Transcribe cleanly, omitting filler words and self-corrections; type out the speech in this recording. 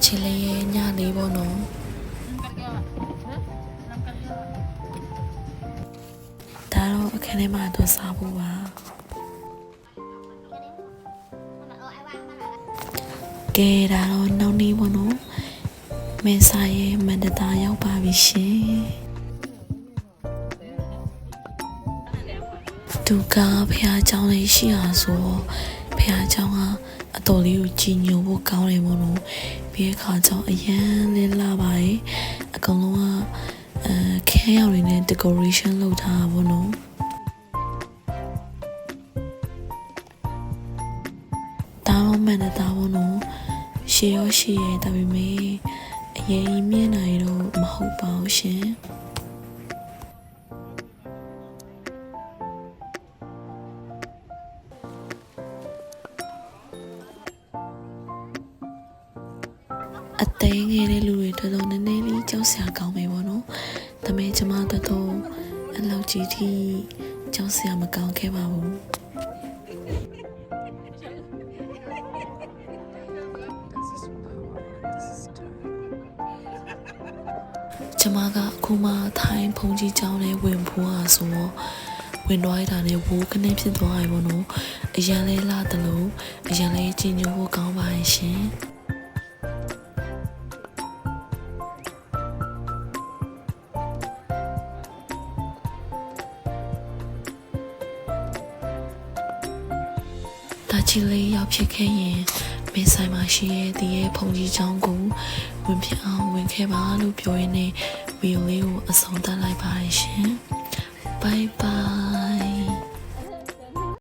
ချစ်လေးရဲ့ညလေးပေါ့နော်ဒါတော့အခန်းထဲမှာတော့စားဖို့ပါကဲဒါတော့နောက်နေ့ပေါ့နော်မင်းစားရဲ့မန္တတာရောက်ပါပြီရှင်သူကဖះเจ้าလေးရှိအောင်ဆိုဖះเจ้าကအတော်လေးကိုကြည်ညိုဖို့ကောင်းတယ်ပေါ့နော်ပြီးခါเจ้าအရန်လေးလာပါရဲ့အကောင်လုံးကခဲရောင်တွေနဲ့ decoration လုပ်ထားတာပေါ့နော်ဒါတော့မန္တတာပေါ့နော်ရှေ့ရောရှေ့ရဲ့ဒါပေမဲ့အရင်မြင်နိုင်တော့မဟုတ်ပါဘူးရှင်အသေးငယ်တဲ့လူတွေတော်တော်နည်းနည်းလေးကြောက်စရာကောင်းမယ်ပေါ့နော်။ဒါပေမဲ့ကျမတို့တော့အလောက်ကြီးထိကြောက်စရာမကောင်းခဲ့ပါဘူး။ကျမကအခုမှထိုင်းဖုန်ကြီးကျောင်းနဲ့ဝင်ဖို့อ่ะဆိုတော့ဝင်သွားရတာနဲ့ဝိုးကနေဖြစ်သွားပြီပေါ့နော်။အရန်လေးလာတယ်လို့အရန်လေးကြည်ညိုဖို့ကောင်းပါရဲ့ရှင်။ဒါချီလေးရောက်ဖြစ်ခဲ့ရင်မင်းဆိုင်မှာရှိရဲ့ဒီရဲ့ဖုန်ကြီးချောင်းကိုဝင်ဖြစ်အောင်ဝင်ခဲ့ပါလို့ပြောရင်းနဲ့ဗီဒီယိုလေးကိုအဆုံးသတ်လိုက်ပါတယ်ရှင်။ Bye bye